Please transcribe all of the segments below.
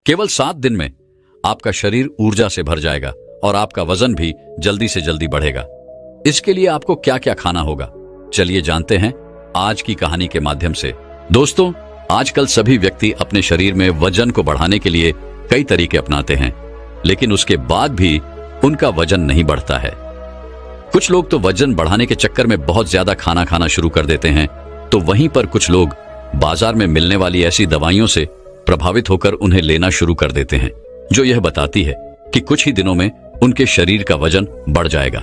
केवल 7 दिन में आपका शरीर ऊर्जा से भर जाएगा और आपका वजन भी जल्दी से जल्दी बढ़ेगा। इसके लिए आपको क्या क्या खाना होगा, चलिए जानते हैं आज की कहानी के माध्यम से। दोस्तों, आजकल सभी व्यक्ति अपने शरीर में वजन को बढ़ाने के लिए कई तरीके अपनाते हैं, लेकिन उसके बाद भी उनका वजन नहीं बढ़ता है। कुछ लोग तो वजन बढ़ाने के चक्कर में बहुत ज्यादा खाना खाना शुरू कर देते हैं, तो वहीं पर कुछ लोग बाजार में मिलने वाली ऐसी दवाइयों से प्रभावित होकर उन्हें लेना शुरू कर देते हैं, जो यह बताती है कि कुछ ही दिनों में उनके शरीर का वजन बढ़ जाएगा।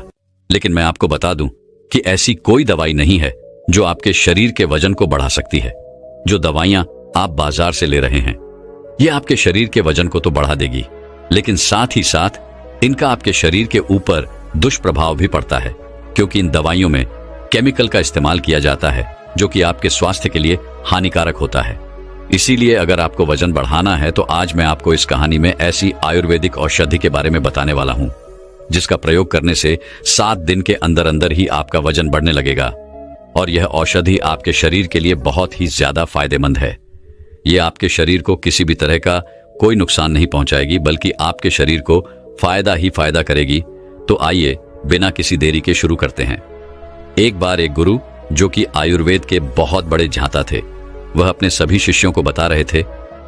लेकिन मैं आपको बता दूं कि ऐसी कोई दवाई नहीं है जो आपके शरीर के वजन को बढ़ा सकती है। जो दवाइयां आप बाजार से ले रहे हैं, ये आपके शरीर के वजन को तो बढ़ा देगी, लेकिन साथ ही साथ इनका आपके शरीर के ऊपर दुष्प्रभाव भी पड़ता है, क्योंकि इन दवाइयों में केमिकल का इस्तेमाल किया जाता है जो कि आपके स्वास्थ्य के लिए हानिकारक होता है। इसीलिए अगर आपको वजन बढ़ाना है तो आज मैं आपको इस कहानी में ऐसी आयुर्वेदिक औषधि के बारे में बताने वाला हूं, जिसका प्रयोग करने से 7 दिन के अंदर अंदर ही आपका वजन बढ़ने लगेगा। और यह औषधि आपके शरीर के लिए बहुत ही ज्यादा फायदेमंद है। यह आपके शरीर को किसी भी तरह का कोई नुकसान नहीं पहुंचाएगी, बल्कि आपके शरीर को फायदा ही फायदा करेगी। तो आइए बिना किसी देरी के शुरू करते हैं। एक बार एक गुरु, जो कि आयुर्वेद के बहुत बड़े झांता थे, वह अपने सभी शिष्यों को बता रहे थे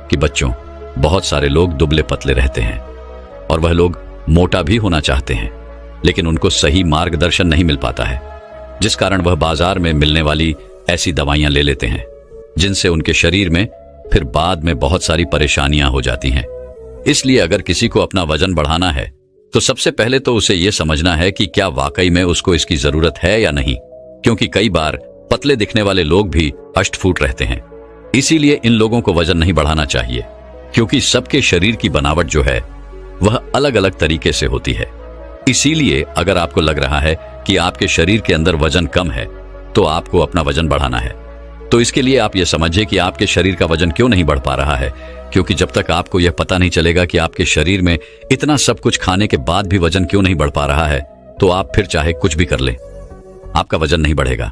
कि बच्चों, बहुत सारे लोग दुबले पतले रहते हैं और वह लोग मोटा भी होना चाहते हैं, लेकिन उनको सही मार्गदर्शन नहीं मिल पाता है, जिस कारण वह बाजार में मिलने वाली ऐसी दवाइयां ले लेते हैं, जिनसे उनके शरीर में फिर बाद में बहुत सारी परेशानियां हो जाती हैं। इसलिए अगर किसी को अपना वजन बढ़ाना है तो सबसे पहले तो उसे यह समझना है कि क्या वाकई में उसको इसकी जरूरत है या नहीं, क्योंकि कई बार पतले दिखने वाले लोग भी अष्टफूट रहते हैं। इसीलिए इन लोगों को वजन नहीं बढ़ाना चाहिए, क्योंकि सबके शरीर की बनावट जो है वह अलग अलग तरीके से होती है। इसीलिए अगर आपको लग रहा है कि आपके शरीर के अंदर वजन कम है तो आपको अपना वजन बढ़ाना है, तो इसके लिए आप यह समझिए कि आपके शरीर का वजन क्यों नहीं बढ़ पा रहा है। क्योंकि जब तक आपको यह पता नहीं चलेगा कि आपके शरीर में इतना सब कुछ खाने के बाद भी वजन क्यों नहीं बढ़ पा रहा है, तो आप फिर चाहे कुछ भी कर लें, आपका वजन नहीं बढ़ेगा।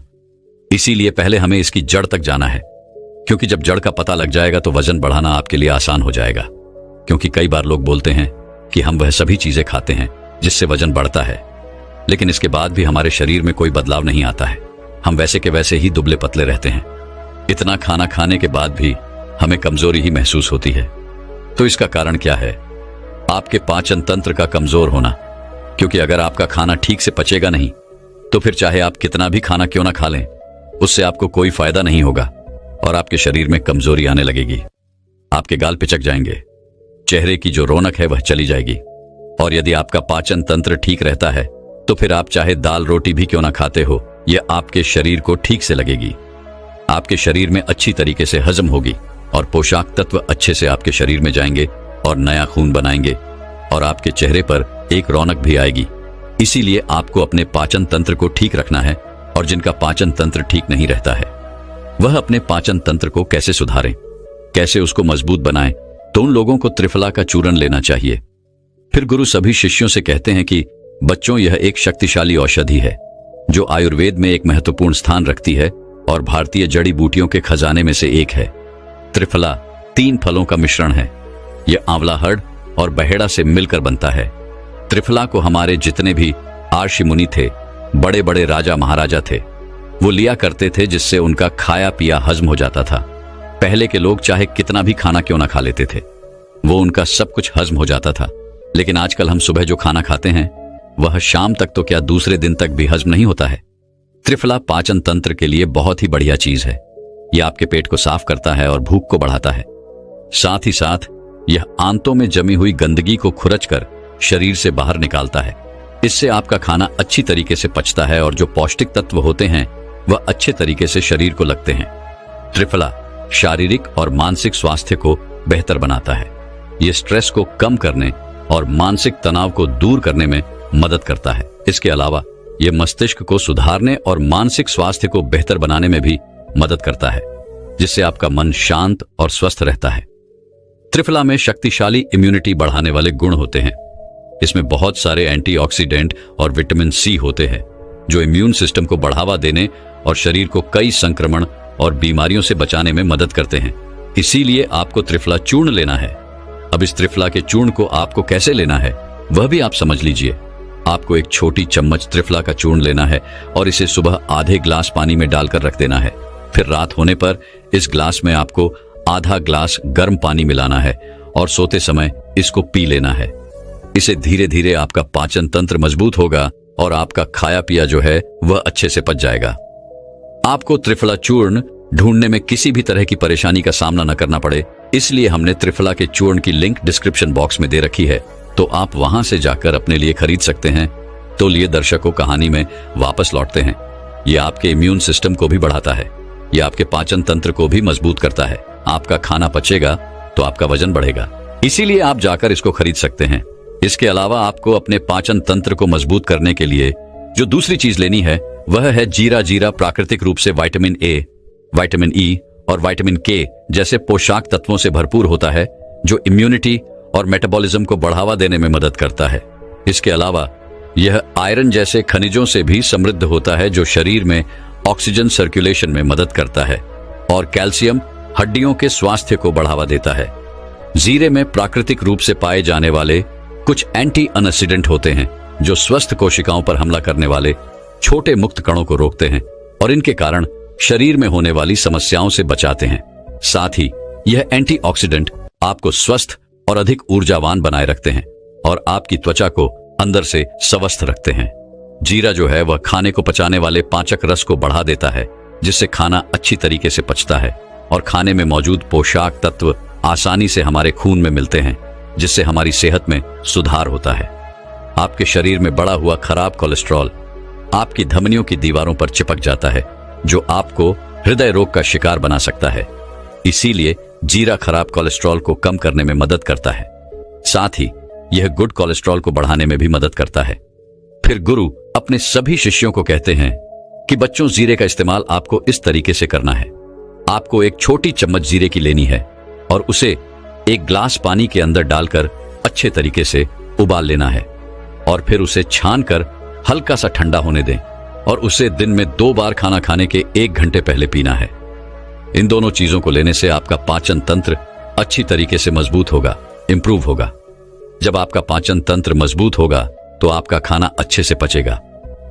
इसीलिए पहले हमें इसकी जड़ तक जाना है, क्योंकि जब जड़ का पता लग जाएगा तो वजन बढ़ाना आपके लिए आसान हो जाएगा। क्योंकि कई बार लोग बोलते हैं कि हम वह सभी चीजें खाते हैं जिससे वजन बढ़ता है, लेकिन इसके बाद भी हमारे शरीर में कोई बदलाव नहीं आता है। हम वैसे के वैसे ही दुबले पतले रहते हैं। इतना खाना खाने के बाद भी हमें कमजोरी ही महसूस होती है। तो इसका कारण क्या है? आपके पाचन तंत्र का कमजोर होना। क्योंकि अगर आपका खाना ठीक से पचेगा नहीं तो फिर चाहे आप कितना भी खाना क्यों ना खा लें, उससे आपको कोई फायदा नहीं होगा और आपके शरीर में कमजोरी आने लगेगी। आपके गाल पिचक जाएंगे, चेहरे की जो रौनक है वह चली जाएगी। और यदि आपका पाचन तंत्र ठीक रहता है तो फिर आप चाहे दाल रोटी भी क्यों ना खाते हो, यह आपके शरीर को ठीक से लगेगी। आपके शरीर में अच्छी तरीके से हजम होगी और पोषक तत्व अच्छे से आपके शरीर में जाएंगे और नया खून बनाएंगे और आपके चेहरे पर एक रौनक भी आएगी। इसीलिए आपको अपने पाचन तंत्र को ठीक रखना है। और जिनका पाचन तंत्र ठीक नहीं रहता है वह अपने पाचन तंत्र को कैसे सुधारें, कैसे उसको मजबूत बनाएं, तो उन लोगों को त्रिफला का चूर्ण लेना चाहिए। फिर गुरु सभी शिष्यों से कहते हैं कि बच्चों, यह एक शक्तिशाली औषधि है जो आयुर्वेद में एक महत्वपूर्ण स्थान रखती है और भारतीय जड़ी बूटियों के खजाने में से एक है। त्रिफला 3 फलों का मिश्रण है। यह आंवला, हर्ड और बहेड़ा से मिलकर बनता है। त्रिफला को हमारे जितने भी आर्षि मुनि थे, बड़े बड़े राजा महाराजा थे, वो लिया करते थे, जिससे उनका खाया पिया हजम हो जाता था। पहले के लोग चाहे कितना भी खाना क्यों ना खा लेते थे, वो उनका सब कुछ हजम हो जाता था। लेकिन आजकल हम सुबह जो खाना खाते हैं वह शाम तक तो क्या दूसरे दिन तक भी हजम नहीं होता है। त्रिफला पाचन तंत्र के लिए बहुत ही बढ़िया चीज है। यह आपके पेट को साफ करता है और भूख को बढ़ाता है। साथ ही साथ यह आंतों में जमी हुई गंदगी को खुरचकर शरीर से बाहर निकालता है। इससे आपका खाना अच्छी तरीके से पचता है और जो पौष्टिक तत्व होते हैं वह अच्छे तरीके से शरीर को लगते हैं। त्रिफला शारीरिक और मानसिक स्वास्थ्य को बेहतर बनाता है। यह स्ट्रेस को कम करने और मानसिक तनाव को दूर करने में मदद करता है। इसके अलावा यह मस्तिष्क को सुधारने और मानसिक स्वास्थ्य को बेहतर बनाने में भी मदद करता है, जिससे आपका मन शांत और स्वस्थ रहता है। त्रिफला में शक्तिशाली इम्यूनिटी बढ़ाने वाले गुण होते हैं। इसमें बहुत सारे एंटीऑक्सीडेंट और विटामिन सी होते हैं, जो इम्यून सिस्टम को बढ़ावा देने और शरीर को कई संक्रमण और बीमारियों से बचाने में मदद करते हैं। इसीलिए आपको त्रिफला चूर्ण लेना है। अब इस त्रिफला के चूर्ण को आपको कैसे लेना है वह भी आप समझ लीजिए। आपको एक छोटी चम्मच त्रिफला का चूर्ण लेना है और इसे सुबह आधे ग्लास पानी में डालकर रख देना है। फिर रात होने पर इस ग्लास में आपको आधा ग्लास गर्म पानी मिलाना है और सोते समय इसको पी लेना है। इसे धीरे धीरे आपका पाचन तंत्र मजबूत होगा और आपका खाया पिया जो है वह अच्छे से पच जाएगा। आपको त्रिफला चूर्ण ढूंढने में किसी भी तरह की परेशानी का सामना न करना पड़े, इसलिए हमने त्रिफला के चूर्ण की लिंक डिस्क्रिप्शन बॉक्स में दे रखी है, तो आप वहां से जाकर अपने लिए खरीद सकते हैं। तो लिए दर्शकों, कहानी में वापस लौटते हैं। ये आपके इम्यून सिस्टम को भी बढ़ाता है, ये आपके पाचन तंत्र को भी मजबूत करता है। आपका खाना पचेगा तो आपका वजन बढ़ेगा, इसीलिए आप जाकर इसको खरीद सकते हैं। इसके अलावा आपको अपने पाचन तंत्र को मजबूत करने के लिए जो दूसरी चीज लेनी है वह है जीरा। जीरा प्राकृतिक रूप से विटामिन ए, विटामिन ई और विटामिन के जैसे पोषक तत्वों से भरपूर होता है, जो इम्यूनिटी और मेटाबॉलिज्म को बढ़ावा देने में मदद करता है। इसके अलावा यह आयरन जैसे खनिजों से भी समृद्ध होता है, जो शरीर में ऑक्सीजन सर्कुलेशन में मदद करता है, और कैल्शियम हड्डियों के स्वास्थ्य को बढ़ावा देता है। जीरे में प्राकृतिक रूप से पाए जाने वाले कुछ एंटी ऑक्सीडेंट होते हैं, जो स्वस्थ कोशिकाओं पर हमला करने वाले छोटे मुक्त कणों को रोकते हैं और इनके कारण शरीर में होने वाली समस्याओं से बचाते हैं। साथ ही यह एंटीऑक्सीडेंट आपको स्वस्थ और अधिक ऊर्जावान बनाए रखते हैं और आपकी त्वचा को अंदर से स्वस्थ रखते हैं। जीरा जो है वह खाने को पचाने वाले पाचक रस को बढ़ा देता है, जिससे खाना अच्छी तरीके से पचता है और खाने में मौजूद पोषक तत्व आसानी से हमारे खून में मिलते हैं, जिससे हमारी सेहत में सुधार होता है। आपके शरीर में बढ़ा हुआ खराब कोलेस्ट्रॉल आपकी धमनियों की दीवारों पर चिपक जाता है, जो आपको हृदय रोग का शिकार बना सकता है। इसीलिए जीरा खराब कोलेस्ट्रॉल को कम करने में मदद करता है। साथ ही यह गुड कोलेस्ट्रॉल को बढ़ाने में भी मदद करता है। फिर गुरु अपने सभी शिष्यों को कहते हैं कि बच्चों, जीरे का इस्तेमाल आपको इस तरीके से करना है। आपको एक छोटी चम्मच जीरे की लेनी है और उसे एक ग्लास पानी के अंदर डालकर अच्छे तरीके से उबाल लेना है और फिर उसे छानकर हल्का सा ठंडा होने दें और उसे दिन में 2 बार खाना खाने के 1 घंटे पहले पीना है। इन दोनों चीजों को लेने से आपका पाचन तंत्र अच्छी तरीके से मजबूत होगा, इंप्रूव होगा। जब आपका पाचन तंत्र मजबूत होगा तो आपका खाना अच्छे से पचेगा,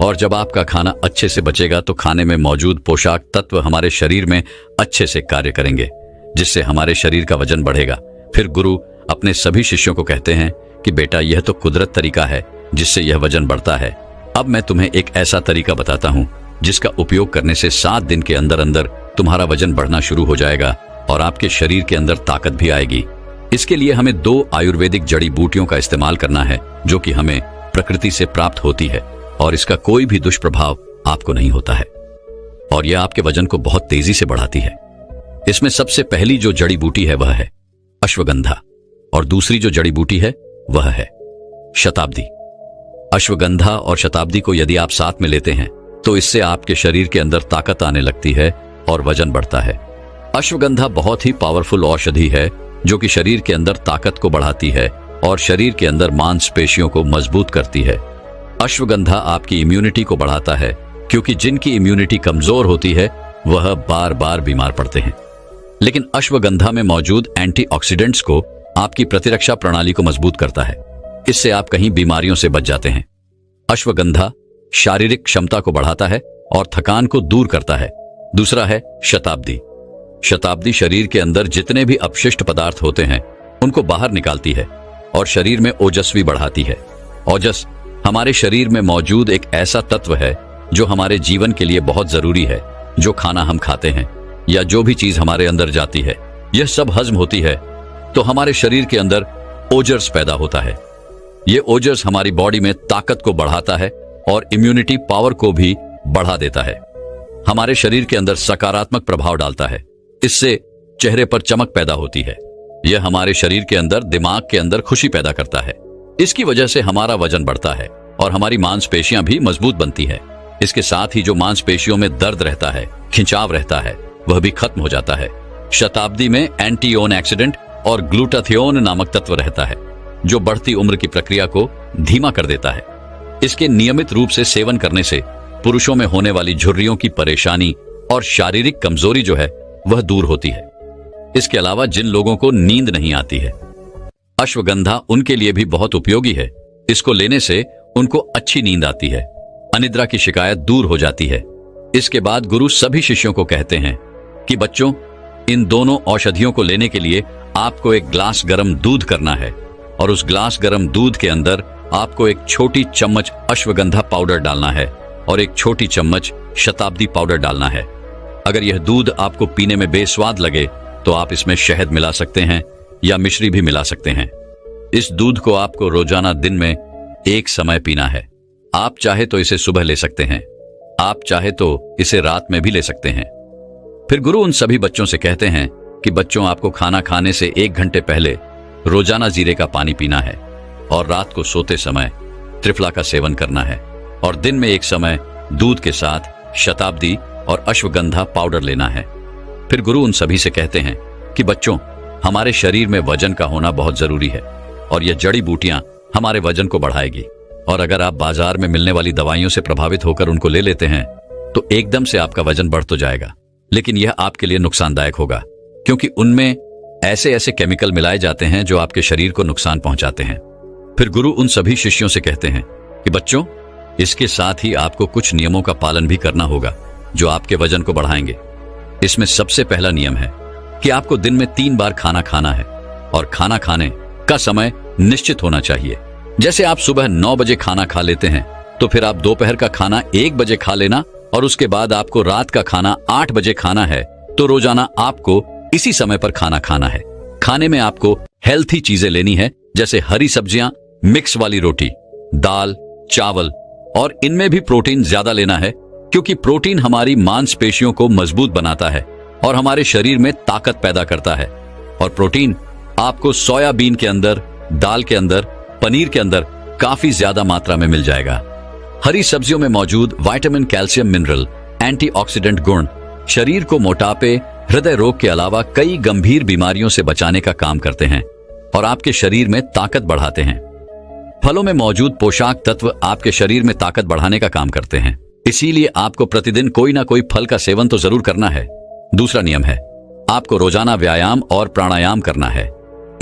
और जब आपका खाना अच्छे से बचेगा तो खाने में मौजूद पोषक तत्व हमारे शरीर में अच्छे से कार्य करेंगे, जिससे हमारे शरीर का वजन बढ़ेगा। फिर गुरु अपने सभी शिष्यों को कहते हैं कि बेटा, यह तो कुदरत तरीका है जिससे यह वजन बढ़ता है। अब मैं तुम्हें एक ऐसा तरीका बताता हूं जिसका उपयोग करने से 7 दिन के अंदर अंदर तुम्हारा वजन बढ़ना शुरू हो जाएगा और आपके शरीर के अंदर ताकत भी आएगी। इसके लिए हमें 2 आयुर्वेदिक जड़ी बूटियों का इस्तेमाल करना है, जो कि हमें प्रकृति से प्राप्त होती है और इसका कोई भी दुष्प्रभाव आपको नहीं होता है और यह आपके वजन को बहुत तेजी से बढ़ाती है। इसमें सबसे पहली जो जड़ी बूटी है वह है अश्वगंधा, और दूसरी जो जड़ी बूटी है वह है शताब्दी। अश्वगंधा और शताब्दी को यदि आप साथ में लेते हैं तो इससे आपके शरीर के अंदर ताकत आने लगती है और वजन बढ़ता है। अश्वगंधा बहुत ही पावरफुल औषधि है, जो कि शरीर के अंदर ताकत को बढ़ाती है और शरीर के अंदर मांसपेशियों को मजबूत करती है। अश्वगंधा आपकी इम्यूनिटी को बढ़ाता है, क्योंकि जिनकी इम्यूनिटी कमजोर होती है वह बार बार बीमार पड़ते हैं। लेकिन अश्वगंधा में मौजूद एंटीऑक्सीडेंट्स को आपकी प्रतिरक्षा प्रणाली को मजबूत करता है, इससे आप कहीं बीमारियों से बच जाते हैं। अश्वगंधा शारीरिक क्षमता को बढ़ाता है और थकान को दूर करता है। दूसरा है शताब्दी। शताब्दी शरीर के अंदर जितने भी अपशिष्ट पदार्थ होते हैं उनको बाहर निकालती है और शरीर में ओजस्वी बढ़ाती है। ओजस हमारे शरीर में मौजूद एक ऐसा तत्व है जो हमारे जीवन के लिए बहुत जरूरी है। जो खाना हम खाते हैं या जो भी चीज हमारे अंदर जाती है, यह सब हजम होती है तो हमारे शरीर के अंदर ओजर्स पैदा होता है। ये ओजर्स हमारी बॉडी में ताकत को बढ़ाता है और इम्यूनिटी पावर को भी बढ़ा देता है। हमारे शरीर के अंदर सकारात्मक प्रभाव डालता है। इससे चेहरे पर चमक पैदा होती है। यह हमारे शरीर के अंदर, दिमाग के अंदर खुशी पैदा करता है। इसकी वजह से हमारा वजन बढ़ता है और हमारी मांसपेशियां भी मजबूत बनती है। इसके साथ ही जो मांसपेशियों में दर्द रहता है, खिंचाव रहता है, वह भी खत्म हो जाता है। शताब्दी में एंटीऑक्सीडेंट और ग्लूटाथियोन नामक तत्व रहता है, जो बढ़ती उम्र की प्रक्रिया को धीमा कर देता है। इसके नियमित रूप से सेवन करने से पुरुषों में होने वाली झुर्रियों की परेशानी और शारीरिक कमजोरी जो है वह दूर होती है। इसके अलावा जिन लोगों को नींद नहीं आती है, अश्वगंधा उनके लिए भी बहुत उपयोगी है। इसको लेने से उनको अच्छी नींद आती है, अनिद्रा की शिकायत दूर हो जाती है। इसके बाद गुरु सभी शिष्यों को कहते हैं कि बच्चों, इन दोनों औषधियों को लेने के लिए आपको एक ग्लास गर्म दूध करना है और उस ग्लास गर्म दूध के अंदर आपको एक छोटी चम्मच अश्वगंधा पाउडर डालना है और एक छोटी चम्मच शताब्दी पाउडर डालना है। अगर यह दूध आपको पीने में बेस्वाद लगे तो आप इसमें शहद मिला सकते हैं या मिश्री भी मिला सकते हैं। इस दूध को आपको रोजाना दिन में एक समय पीना है। आप चाहे तो इसे सुबह ले सकते हैं, आप चाहे तो इसे रात में भी ले सकते हैं। फिर गुरु उन सभी बच्चों से कहते हैं कि बच्चों, आपको खाना खाने से 1 घंटे पहले रोजाना जीरे का पानी पीना है और रात को सोते समय त्रिफला का सेवन करना है और दिन में एक समय दूध के साथ शताब्दी और अश्वगंधा पाउडर लेना है। फिर गुरु उन सभी से कहते हैं कि बच्चों, हमारे शरीर में वजन का होना बहुत जरूरी है और यह जड़ी बूटियां हमारे वजन को बढ़ाएगी। और अगर आप बाजार में मिलने वाली दवाइयों से प्रभावित होकर उनको ले लेते हैं तो एकदम से आपका वजन बढ़ तो जाएगा, लेकिन यह आपके लिए नुकसानदायक होगा, क्योंकि उनमें ऐसे ऐसे केमिकल मिलाए जाते हैं जो आपके शरीर को नुकसान पहुंचाते हैं। फिर गुरु उन सभी शिष्यों से कहते हैं कि बच्चों, इसके साथ ही आपको कुछ नियमों का पालन भी करना होगा जो आपके वजन को बढ़ाएंगे। इसमें सबसे पहला नियम है कि आपको दिन में 3 बार खाना खाना है और खाना खाने का समय निश्चित होना चाहिए। जैसे आप सुबह 9 बजे खाना खा लेते हैं तो फिर आप दोपहर का खाना 1 बजे खा लेना और उसके बाद आपको रात का खाना 8 बजे खाना है, तो रोजाना आपको इसी समय पर खाना खाना है। खाने में आपको हेल्थी चीजें लेनी है, जैसे हरी सब्जियां, मिक्स वाली रोटी, दाल, चावल, और इनमें भी प्रोटीन ज्यादा लेना है, क्योंकि प्रोटीन हमारी मांसपेशियों को मजबूत बनाता है और हमारे शरीर में ताकत पैदा करता है। और प्रोटीन आपको सोयाबीन के अंदर, दाल के अंदर, पनीर के अंदर काफी ज्यादा मात्रा में मिल जाएगा। हरी सब्जियों में मौजूद विटामिन, कैल्शियम, मिनरल, एंटीऑक्सीडेंट गुण शरीर को मोटापे, हृदय रोग के अलावा कई गंभीर बीमारियों से बचाने का काम करते हैं और आपके शरीर में ताकत बढ़ाते हैं। फलों में मौजूद पोषक तत्व आपके शरीर में ताकत बढ़ाने का काम करते हैं, इसीलिए आपको प्रतिदिन कोई ना कोई फल का सेवन तो जरूर करना है। दूसरा नियम है, आपको रोजाना व्यायाम और प्राणायाम करना है।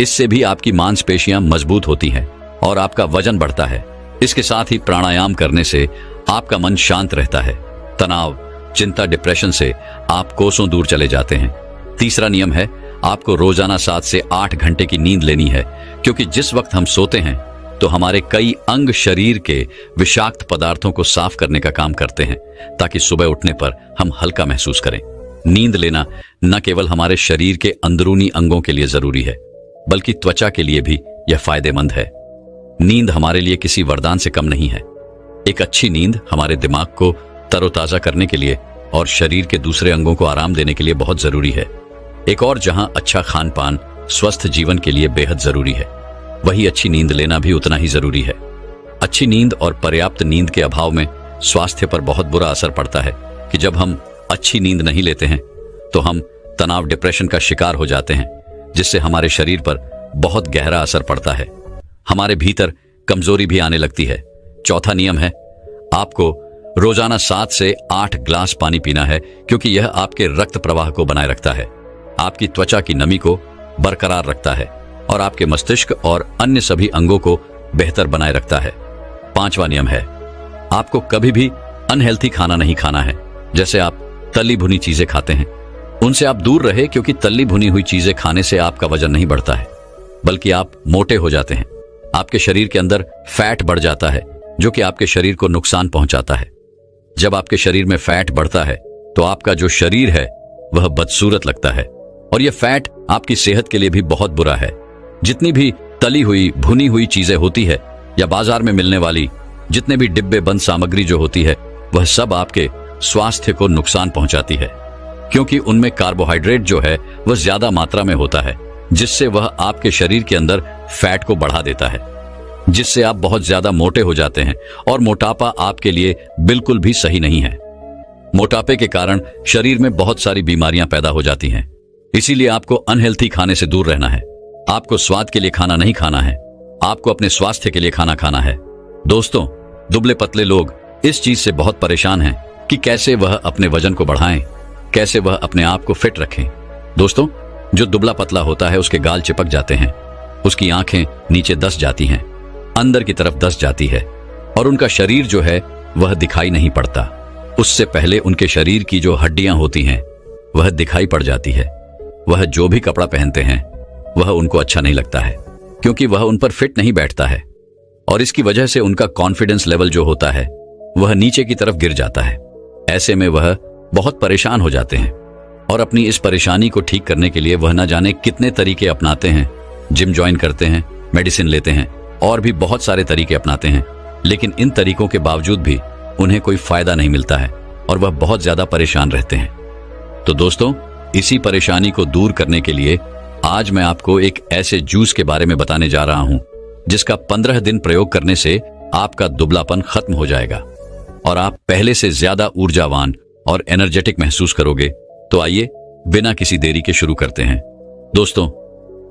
इससे भी आपकी मांसपेशियां मजबूत होती हैं और आपका वजन बढ़ता है। इसके साथ ही प्राणायाम करने से आपका मन शांत रहता है। तनाव, चिंता, डिप्रेशन से आप कोसों दूर चले जाते हैं। तीसरा नियम है, आपको रोजाना 7 से 8 घंटे की नींद लेनी है, क्योंकि जिस वक्त हम सोते हैं तो हमारे कई अंग शरीर के विषाक्त पदार्थों को साफ करने का काम करते हैं, ताकि सुबह उठने पर हम हल्का महसूस करें। नींद लेना न केवल हमारे शरीर के अंदरूनी अंगों के लिए जरूरी है, बल्कि त्वचा के लिए भी यह फायदेमंद है। नींद हमारे लिए किसी वरदान से कम नहीं है। एक अच्छी नींद हमारे दिमाग को तरोताजा करने के लिए और शरीर के दूसरे अंगों को आराम देने के लिए बहुत जरूरी है। एक और जहां अच्छा खान पान स्वस्थ जीवन के लिए बेहद जरूरी है, वही अच्छी नींद लेना भी उतना ही जरूरी है। अच्छी नींद और पर्याप्त नींद के अभाव में स्वास्थ्य पर बहुत बुरा असर पड़ता है कि जब हम अच्छी नींद नहीं लेते हैं तो हम तनाव, डिप्रेशन का शिकार हो जाते हैं, जिससे हमारे शरीर पर बहुत गहरा असर पड़ता है। हमारे भीतर कमजोरी भी आने लगती है। चौथा नियम है, आपको रोजाना 7 से 8 ग्लास पानी पीना है, क्योंकि यह आपके रक्त प्रवाह को बनाए रखता है, आपकी त्वचा की नमी को बरकरार रखता है और आपके मस्तिष्क और अन्य सभी अंगों को बेहतर बनाए रखता है। 5वां नियम है, आपको कभी भी अनहेल्थी खाना नहीं खाना है। जैसे आप तली भुनी चीजें खाते हैं, उनसे आप दूर रहे, क्योंकि तली भुनी हुई चीजें खाने से आपका वजन नहीं बढ़ता है, बल्कि आप मोटे हो जाते हैं। आपके शरीर के अंदर फैट बढ़ जाता है, जो कि आपके शरीर को नुकसान पहुंचाता है। जब आपके शरीर में फैट बढ़ता है तो आपका जो शरीर है वह बदसूरत लगता है, और यह फैट आपकी सेहत के लिए भी बहुत बुरा है। जितनी भी तली हुई, भुनी हुई चीजें होती है या बाजार में मिलने वाली जितने भी डिब्बे बंद सामग्री जो होती है, वह सब आपके स्वास्थ्य को नुकसान पहुंचाती है, क्योंकि उनमें कार्बोहाइड्रेट जो है वह ज्यादा मात्रा में होता है, जिससे वह आपके शरीर के अंदर फैट को बढ़ा देता है, जिससे आप बहुत ज्यादा मोटे हो जाते हैं। और मोटापा आपके लिए बिल्कुल भी सही नहीं है। मोटापे के कारण शरीर में बहुत सारी बीमारियां पैदा हो जाती हैं। इसीलिए आपको अनहेल्थी खाने से दूर रहना है। आपको स्वाद के लिए खाना नहीं खाना है, आपको अपने स्वास्थ्य के लिए खाना खाना है। दोस्तों, दुबले पतले लोग इस चीज से बहुत परेशान हैं कि कैसे वह अपने वजन को बढ़ाएं, कैसे वह अपने आप को फिट रखें। दोस्तों, जो दुबला पतला होता है उसके गाल चिपक जाते हैं, उसकी आंखें नीचे धंस जाती हैं, अंदर की तरफ धंस जाती है और उनका शरीर जो है वह दिखाई नहीं पड़ता। उससे पहले उनके शरीर की जो हड्डियां होती हैं वह दिखाई पड़ जाती है। वह जो भी कपड़ा पहनते हैं वह उनको अच्छा नहीं लगता है, क्योंकि वह उन पर फिट नहीं बैठता है और इसकी वजह से उनका कॉन्फिडेंस लेवल जो होता है वह नीचे की तरफ गिर जाता है। ऐसे में वह बहुत परेशान हो जाते हैं और अपनी इस परेशानी को ठीक करने के लिए वह न जाने कितने तरीके अपनाते हैं। जिम ज्वाइन करते हैं, मेडिसिन लेते हैं और भी बहुत सारे तरीके अपनाते हैं, लेकिन इन तरीकों के बावजूद भी उन्हें कोई फायदा नहीं मिलता है और वह बहुत ज्यादा परेशान रहते हैं। तो दोस्तों, इसी परेशानी को दूर करने के लिए आज मैं आपको एक ऐसे जूस के बारे में बताने जा रहा हूं जिसका 15 दिन प्रयोग करने से आपका दुबलापन खत्म हो जाएगा और आप पहले से ज्यादा ऊर्जावान और एनर्जेटिक महसूस करोगे। तो आइए बिना किसी देरी के शुरू करते हैं। दोस्तों,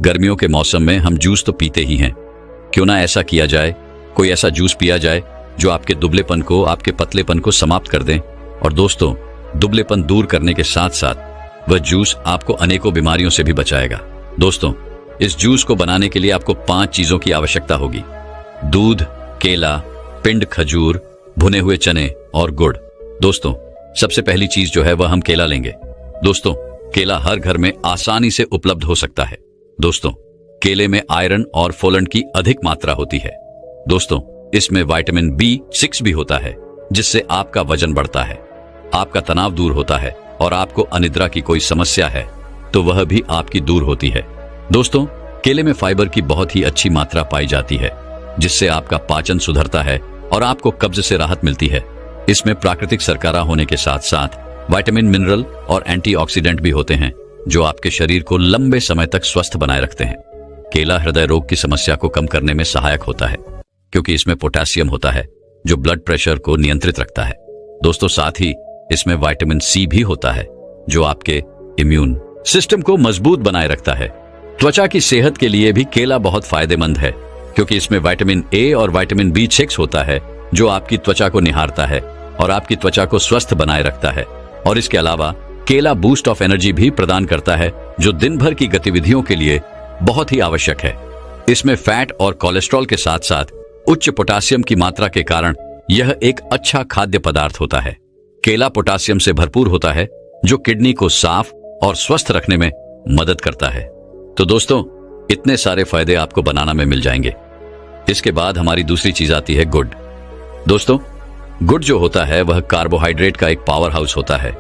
गर्मियों के मौसम में हम जूस तो पीते ही हैं, क्यों ना ऐसा किया जाए, कोई ऐसा जूस पिया जाए जो आपके दुबलेपन को, आपके पतलेपन को समाप्त कर दें। और दोस्तों, दुबलेपन दूर करने के साथ साथ वह जूस आपको अनेकों बीमारियों से भी बचाएगा। दोस्तों, इस जूस को बनाने के लिए आपको 5 चीजों की आवश्यकता होगी: दूध, केला, पिंड खजूर, भुने हुए चने और गुड़। दोस्तों, सबसे पहली चीज जो है वह हम केला लेंगे। दोस्तों, केला हर घर में आसानी से उपलब्ध हो सकता है। दोस्तों, केले में आयरन और फोलेट की अधिक मात्रा होती है। दोस्तों, इसमें विटामिन B6 भी होता है, जिससे आपका वजन बढ़ता है, आपका तनाव दूर होता है और आपको अनिद्रा की कोई समस्या है तो वह भी आपकी दूर होती है। दोस्तों, केले में फाइबर की बहुत ही अच्छी मात्रा पाई जाती है, जिससे आपका पाचन सुधरता है और आपको कब्ज से राहत मिलती है। इसमें प्राकृतिक शर्करा होने के साथ साथ विटामिन, मिनरल और एंटीऑक्सीडेंट भी होते हैं, जो आपके शरीर को लंबे समय तक स्वस्थ बनाए रखते हैं। केला हृदय रोग की समस्या को कम करने में सहायक होता है, क्योंकि इसमें पोटेशियम होता है जो ब्लड प्रेशर को नियंत्रित रखता है। दोस्तों, साथ ही इसमें विटामिन C भी होता है, जो आपके इम्यून सिस्टम को मजबूत बनाए रखता है। त्वचा की सेहत के लिए भी केला बहुत फायदेमंद है, क्योंकि इसमें विटामिन A और विटामिन B6 होता है, जो आपकी त्वचा को निहारता है और आपकी त्वचा को स्वस्थ बनाए रखता है। और इसके अलावा केला बूस्ट ऑफ एनर्जी भी प्रदान करता है, जो दिन भर की गतिविधियों के लिए बहुत ही आवश्यक है। इसमें फैट और कोलेस्ट्रॉल के साथ साथ उच्च पोटेशियम की मात्रा के कारण यह एक अच्छा खाद्य पदार्थ होता है। केला पोटेशियम से भरपूर होता है, जो किडनी को साफ और स्वस्थ रखने में मदद करता है। तो दोस्तों, इतने सारे फायदे आपको बनाना में मिल जाएंगे। इसके बाद हमारी दूसरी चीज आती है गुड़। दोस्तों, गुड़ जो होता है वह कार्बोहाइड्रेट का एक पावर हाउस होता है।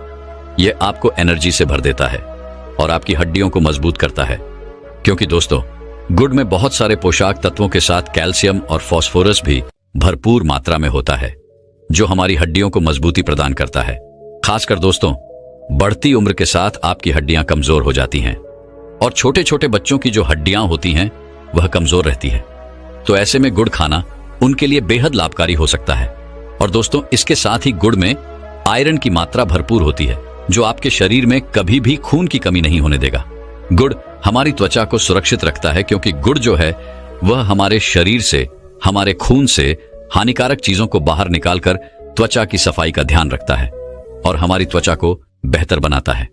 यह आपको एनर्जी से भर देता है और आपकी हड्डियों को मजबूत करता है, क्योंकि दोस्तों, गुड़ में बहुत सारे पोषक तत्वों के साथ कैल्शियम और फास्फोरस भी भरपूर मात्रा में होता है, जो हमारी हड्डियों को मजबूती प्रदान करता है। खासकर दोस्तों, बढ़ती उम्र के साथ आपकी हड्डियां कमजोर हो जाती हैं और छोटे छोटे बच्चों की जो हड्डियां होती हैं वह कमजोर रहती है। तो ऐसे में गुड़ खाना उनके लिए बेहद लाभकारी हो सकता है। और दोस्तों, इसके साथ ही गुड़ में आयरन की मात्रा भरपूर होती है, जो आपके शरीर में कभी भी खून की कमी नहीं होने देगा। गुड़ हमारी त्वचा को सुरक्षित रखता है, क्योंकि गुड़ जो है वह हमारे शरीर से, हमारे खून से हानिकारक चीजों को बाहर निकालकर त्वचा की सफाई का ध्यान रखता है और हमारी त्वचा को बेहतर बनाता है,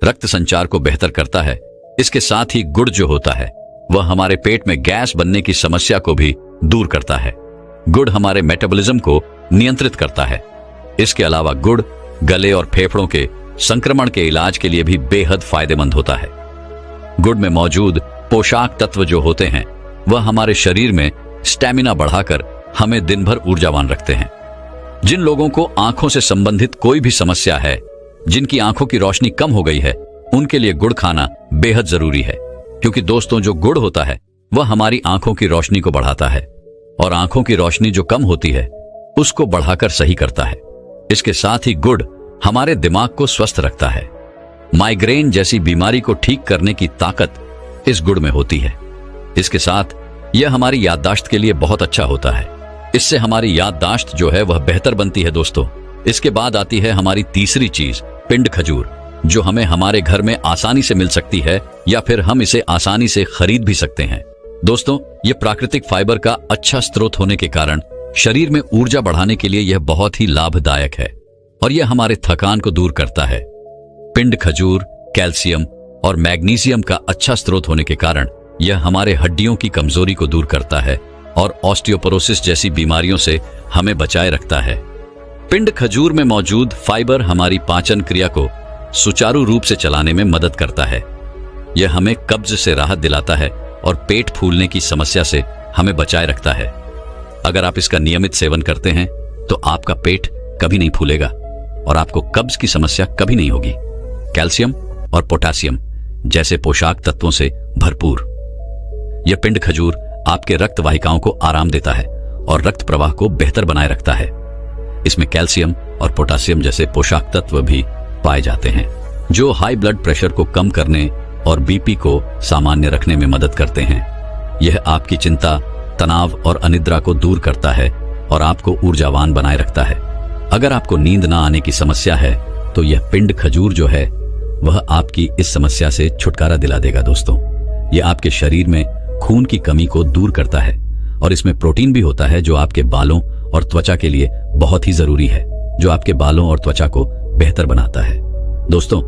रक्त संचार को बेहतर करता है। इसके साथ ही गुड़ जो होता है वह हमारे पेट में गैस बनने की समस्या को भी दूर करता है। गुड़ हमारे मेटाबॉलिज्म को नियंत्रित करता है। इसके अलावा गुड़ गले और फेफड़ों के संक्रमण के इलाज के लिए भी बेहद फायदेमंद होता है। गुड़ में मौजूद पोषक तत्व जो होते हैं वह हमारे शरीर में स्टैमिना बढ़ाकर हमें दिन भर ऊर्जावान रखते हैं। जिन लोगों को आंखों से संबंधित कोई भी समस्या है, जिनकी आंखों की रोशनी कम हो गई है, उनके लिए गुड़ खाना बेहद जरूरी है, क्योंकि दोस्तों, जो गुड़ होता है वह हमारी आंखों की रोशनी को बढ़ाता है और आंखों की रोशनी जो कम होती है उसको बढ़ाकर सही करता है। इसके साथ ही गुड़ हमारे दिमाग को स्वस्थ रखता है। माइग्रेन जैसी बीमारी को ठीक करने की ताकत इस गुड़ में होती है। इसके साथ यह हमारी याददाश्त के लिए बहुत अच्छा होता है। इससे हमारी याददाश्त जो है वह बेहतर बनती है। दोस्तों, इसके बाद आती है हमारी तीसरी चीज, पिंड खजूर, जो हमें हमारे घर में आसानी से मिल सकती है या फिर हम इसे आसानी से खरीद भी सकते हैं। दोस्तों, यह प्राकृतिक फाइबर का अच्छा स्रोत होने के कारण शरीर में ऊर्जा बढ़ाने के लिए यह बहुत ही लाभदायक है और यह हमारे थकान को दूर करता है। पिंड खजूर कैल्शियम और मैग्नीशियम का अच्छा स्रोत होने के कारण यह हमारे हड्डियों की कमजोरी को दूर करता है और ऑस्टियोपोरोसिस जैसी बीमारियों से हमें बचाए रखता है। पिंड खजूर में मौजूद फाइबर हमारी पाचन क्रिया को सुचारू रूप से चलाने में मदद करता है। यह हमें कब्ज से राहत दिलाता है और पेट फूलने की समस्या से हमें बचाए रखता है। अगर आप इसका नियमित सेवन करते हैं तो आपका पेट कभी नहीं फूलेगा और आपको कब्ज की समस्या कभी नहीं होगी। कैल्शियम और पोटेशियम जैसे पोषक तत्वों से भरपूर यह पिंड खजूर आपके रक्त वाहिकाओं को आराम देता है और रक्त प्रवाह को बेहतर बनाए रखता है। इसमें कैल्शियम और पोटेशियम जैसे पोषक तत्व भी पाए जाते हैं जो हाई ब्लड प्रेशर को कम करने और बीपी को सामान्य रखने में मदद करते हैं। यह आपकी चिंता, तनाव और अनिद्रा को दूर करता है और आपको ऊर्जावान बनाए रखता है। अगर आपको नींद ना आने की समस्या है तो यह पिंड खजूर जो है वह आपकी इस समस्या से छुटकारा दिला देगा दोस्तों। यह आपके शरीर में खून की कमी को दूर करता है और इसमें प्रोटीन भी होता है जो आपके बालों और त्वचा के लिए बहुत ही जरूरी है, जो आपके बालों और त्वचा को बेहतर बनाता है। दोस्तों,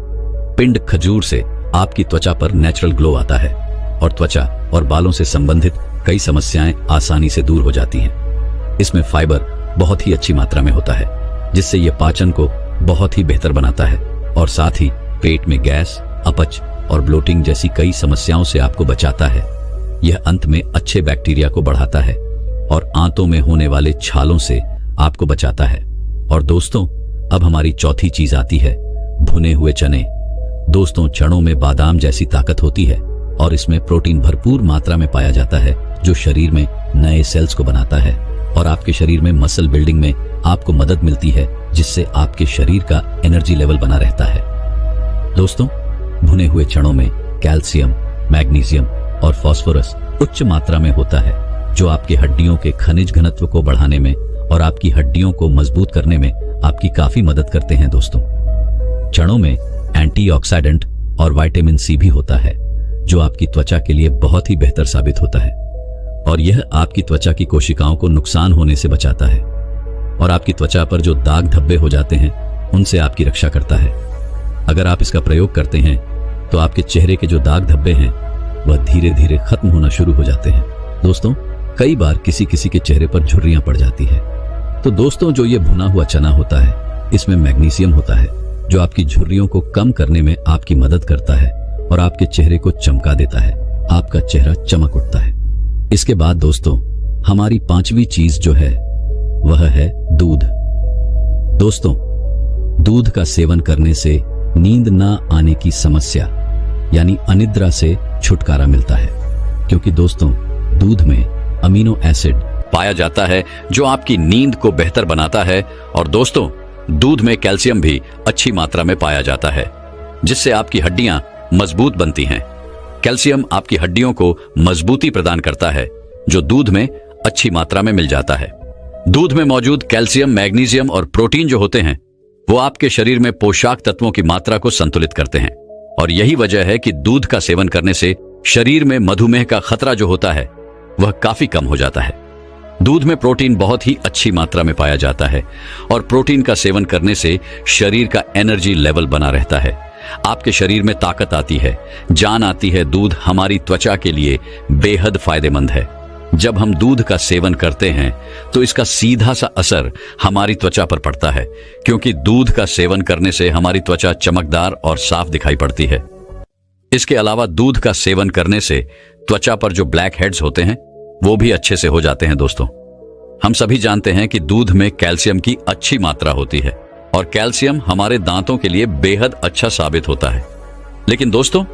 पिंड खजूर से आपकी त्वचा पर नेचुरल ग्लो आता है और त्वचा और बालों से संबंधित कई समस्याएं आसानी से दूर हो जाती हैं। इसमें फाइबर बहुत ही अच्छी मात्रा में होता है जिससे यह पाचन को बहुत ही बेहतर बनाता है और साथ ही पेट में गैस, अपच और ब्लोटिंग जैसी कई समस्याओं से आपको बचाता है। यह अंत में अच्छे बैक्टीरिया को बढ़ाता है और आंतों में होने वाले छालों से आपको बचाता है। और दोस्तों, अब हमारी चौथी चीज आती है भुने हुए चने। दोस्तों, चनों में बादाम जैसी ताकत होती है और इसमें प्रोटीन भरपूर मात्रा में पाया जाता है जो शरीर में नए सेल्स को बनाता है और आपके शरीर में मसल बिल्डिंग में आपको मदद मिलती है जिससे आपके शरीर का एनर्जी लेवल बना रहता है। दोस्तों, भुने हुए चनों में कैल्शियम, मैग्नीशियम और फास्फोरस उच्च मात्रा में होता है जो आपकी हड्डियों के खनिज घनत्व को बढ़ाने में और आपकी हड्डियों को मजबूत करने में आपकी काफी मदद करते हैं। दोस्तों, चनों में एंटीऑक्सीडेंट और विटामिन सी भी होता है जो आपकी त्वचा के लिए बहुत ही बेहतर साबित होता है और यह आपकी त्वचा की कोशिकाओं को नुकसान होने से बचाता है और आपकी त्वचा पर जो दाग धब्बे हो जाते हैं उनसे आपकी रक्षा करता है। अगर आप इसका प्रयोग करते हैं तो आपके चेहरे के जो दाग धब्बे हैं वह धीरे धीरे खत्म होना शुरू हो जाते हैं। दोस्तों, कई बार किसी किसी के चेहरे पर झुर्रियां पड़ जाती है तो दोस्तों, जो ये भुना हुआ चना होता है इसमें मैग्नीशियम होता है जो आपकी झुर्रियों को कम करने में आपकी मदद करता है और आपके चेहरे को चमका देता है। आपका चेहरा चमक उठता है। इसके बाद दोस्तों, हमारी पांचवी चीज जो है वह है दूध। दोस्तों, दूध का सेवन करने से नींद ना आने की समस्या यानी अनिद्रा से छुटकारा मिलता है क्योंकि दोस्तों, दूध में अमीनो एसिड पाया जाता है जो आपकी नींद को बेहतर बनाता है और दोस्तों, दूध में कैल्शियम भी अच्छी मात्रा में पाया जाता है जिससे आपकी हड्डियां मजबूत बनती हैं। कैल्शियम आपकी हड्डियों को मजबूती प्रदान करता है जो दूध में अच्छी मात्रा में मिल जाता है। दूध में मौजूद कैल्शियम, मैग्नीशियम और प्रोटीन जो होते हैं वो आपके शरीर में पोषक तत्वों की मात्रा को संतुलित करते हैं और यही वजह है कि दूध का सेवन करने से शरीर में मधुमेह का खतरा जो होता है वह काफी कम हो जाता है। दूध में प्रोटीन बहुत ही अच्छी मात्रा में पाया जाता है और प्रोटीन का सेवन करने से शरीर का एनर्जी लेवल बना रहता है। आपके शरीर में ताकत आती है, जान आती है। दूध हमारी त्वचा के लिए बेहद फायदेमंद है। जब हम दूध का सेवन करते हैं तो इसका सीधा सा असर हमारी त्वचा पर पड़ता है क्योंकि दूध का सेवन करने से हमारी त्वचा चमकदार और साफ दिखाई पड़ती है। इसके अलावा दूध का सेवन करने से त्वचा पर जो ब्लैक हेड्स होते हैं वो भी अच्छे से हो जाते हैं। दोस्तों, हम सभी जानते हैं कि दूध में कैल्शियम की अच्छी मात्रा होती है और कैल्शियम हमारे दांतों के लिए बेहद अच्छा साबित होता है। लेकिन दोस्तों,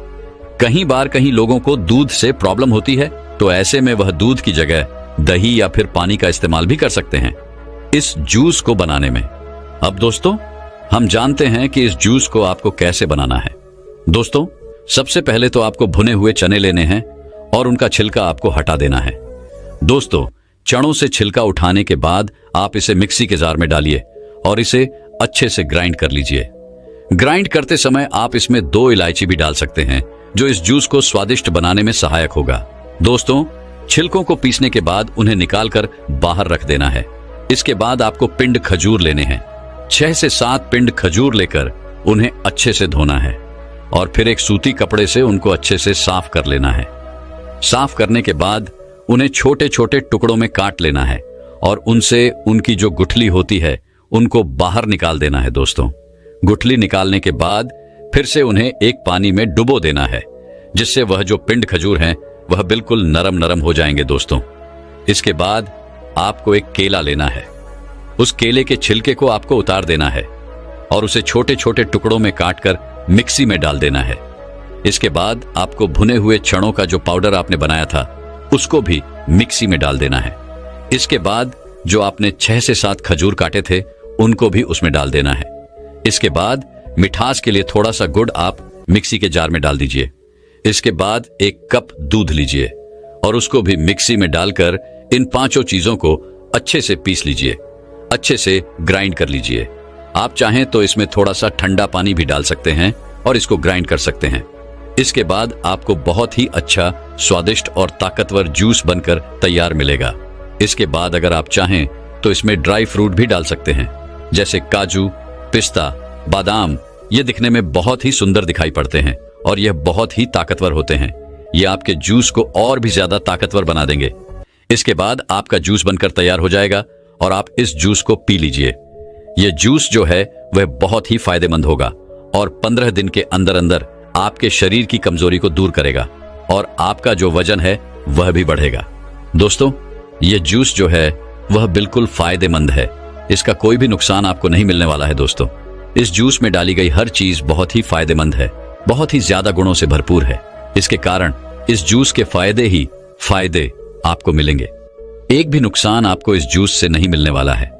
कहीं लोगों को दूध से प्रॉब्लम होती है तो ऐसे में वह दूध की जगह दही या फिर पानी का इस्तेमाल भी कर सकते हैं इस जूस को बनाने में। अब दोस्तों, हम जानते हैं कि इस जूस को आपको कैसे बनाना है। दोस्तों, सबसे पहले तो आपको भुने हुए चने लेने हैं और उनका छिलका आपको हटा देना है। दोस्तों, चनों से छिलका उठाने के बाद आप इसे मिक्सी के जार में डालिए और इसे अच्छे से ग्राइंड कर लीजिए। ग्राइंड करते समय आप इसमें 2 इलायची भी डाल सकते हैं जो इस जूस को स्वादिष्ट बनाने में सहायक होगा। दोस्तों, छिलकों को पीसने के बाद उन्हें निकालकर बाहर रख देना है। इसके बाद आपको पिंड खजूर लेने हैं। 6 से 7 पिंड खजूर लेकर उन्हें अच्छे से धोना है और फिर एक सूती कपड़े से उनको अच्छे से साफ कर लेना है। साफ करने के बाद उन्हें छोटे छोटे टुकड़ों में काट लेना है और उनसे उनकी जो गुठली होती है उनको बाहर निकाल देना है दोस्तों। गुठली निकालने के बाद फिर से उन्हें एक पानी में डुबो देना है, जिससे वह जो पिंड खजूर हैं वह बिल्कुल नरम नरम हो जाएंगे दोस्तों। इसके बाद आपको एक केला लेना है। उस केले के छिलके को आपको उतार देना है और उसे छोटे छोटे टुकड़ों में काटकर मिक्सी में डाल देना है। इसके बाद आपको भुने हुए चनों का जो पाउडर आपने बनाया था उसको भी मिक्सी में डाल देना है। इसके बाद जो आपने 6 से 7 खजूर काटे थे उनको भी उसमें डाल देना है। इसके बाद मिठास के लिए थोड़ा सा गुड़ आप मिक्सी के जार में डाल दीजिए। इसके बाद 1 कप दूध लीजिए और उसको भी मिक्सी में डालकर इन 5 चीजों को अच्छे से पीस लीजिए, अच्छे से ग्राइंड कर लीजिए। आप चाहें तो इसमें थोड़ा सा ठंडा पानी भी डाल सकते हैं और इसको ग्राइंड कर सकते हैं। इसके बाद आपको बहुत ही अच्छा, स्वादिष्ट और ताकतवर जूस बनकर तैयार मिलेगा। इसके बाद अगर आप चाहें तो इसमें ड्राई फ्रूट भी डाल सकते हैं, जैसे काजू, पिस्ता, बादाम। ये दिखने में बहुत ही सुंदर दिखाई पड़ते हैं और यह बहुत ही ताकतवर होते हैं। ये आपके जूस को और भी ज्यादा ताकतवर बना देंगे। इसके बाद आपका जूस बनकर तैयार हो जाएगा और आप इस जूस को पी लीजिए। यह जूस जो है वह बहुत ही फायदेमंद होगा और 15 दिन के अंदर अंदर आपके शरीर की कमजोरी को दूर करेगा और आपका जो वजन है वह भी बढ़ेगा। दोस्तों, यह जूस जो है वह बिल्कुल फायदेमंद है। इसका कोई भी नुकसान आपको नहीं मिलने वाला है दोस्तों। इस जूस में डाली गई हर चीज बहुत ही फायदेमंद है, बहुत ही ज्यादा गुणों से भरपूर है। इसके कारण इस जूस के फायदे ही फायदे आपको मिलेंगे। एक भी नुकसान आपको इस जूस से नहीं मिलने वाला है।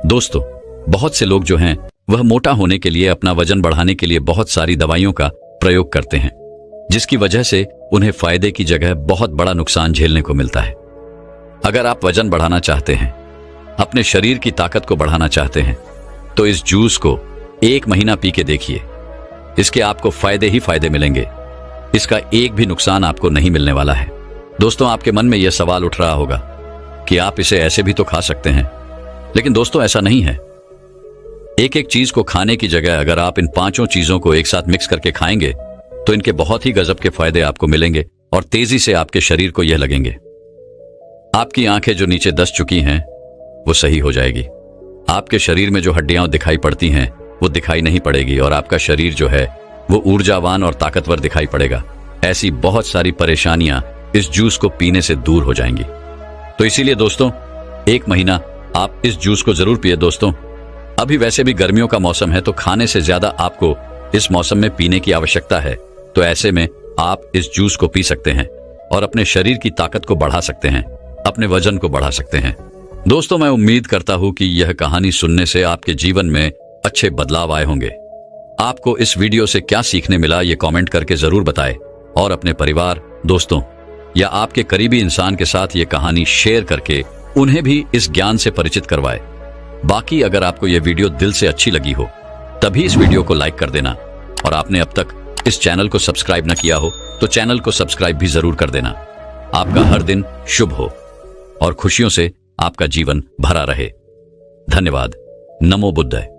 दोस्तों, बहुत से लोग जो हैं वह मोटा होने के लिए, अपना वजन बढ़ाने के लिए बहुत सारी दवाइयों का प्रयोग करते हैं, जिसकी वजह से उन्हें फायदे की जगह बहुत बड़ा नुकसान झेलने को मिलता है। अगर आप वजन बढ़ाना चाहते हैं, अपने शरीर की ताकत को बढ़ाना चाहते हैं, तो इस जूस को 1 महीना पी के देखिए। इसके आपको फायदे ही फायदे मिलेंगे। इसका एक भी नुकसान आपको नहीं मिलने वाला है। दोस्तों, आपके मन में यह सवाल उठ रहा होगा कि आप इसे ऐसे भी तो खा सकते हैं, लेकिन दोस्तों ऐसा नहीं है। एक एक चीज को खाने की जगह अगर आप इन 5 चीजों को एक साथ मिक्स करके खाएंगे तो इनके बहुत ही गजब के फायदे आपको मिलेंगे और तेजी से आपके शरीर को यह लगेंगे। आपकी आंखें जो नीचे दस चुकी हैं वो सही हो जाएगी। आपके शरीर में जो हड्डियां दिखाई पड़ती हैं वो दिखाई नहीं पड़ेगी और आपका शरीर जो है वो ऊर्जावान और ताकतवर दिखाई पड़ेगा। ऐसी बहुत सारी परेशानियां इस जूस को पीने से दूर हो जाएंगी। तो इसीलिए दोस्तों, 1 महीना आप इस जूस को जरूर पिए। दोस्तों, अभी वैसे भी गर्मियों का मौसम है, तो खाने से ज्यादा आपको इस मौसम में पीने की आवश्यकता है। तो ऐसे में आप इस जूस को पी सकते हैं और अपने शरीर की ताकत को बढ़ा सकते हैं, अपने वजन को बढ़ा सकते हैं। दोस्तों, मैं उम्मीद करता हूं कि यह कहानी सुनने से आपके जीवन में अच्छे बदलाव आए होंगे। आपको इस वीडियो से क्या सीखने मिला ये कमेंट करके जरूर बताएं और अपने परिवार, दोस्तों या आपके करीबी इंसान के साथ ये कहानी शेयर करके उन्हें भी इस ज्ञान से परिचित करवाएं। बाकी अगर आपको यह वीडियो दिल से अच्छी लगी हो तभी इस वीडियो को लाइक कर देना और आपने अब तक इस चैनल को सब्सक्राइब न किया हो तो चैनल को सब्सक्राइब भी जरूर कर देना। आपका हर दिन शुभ हो और खुशियों से आपका जीवन भरा रहे। धन्यवाद। नमो बुद्धाय।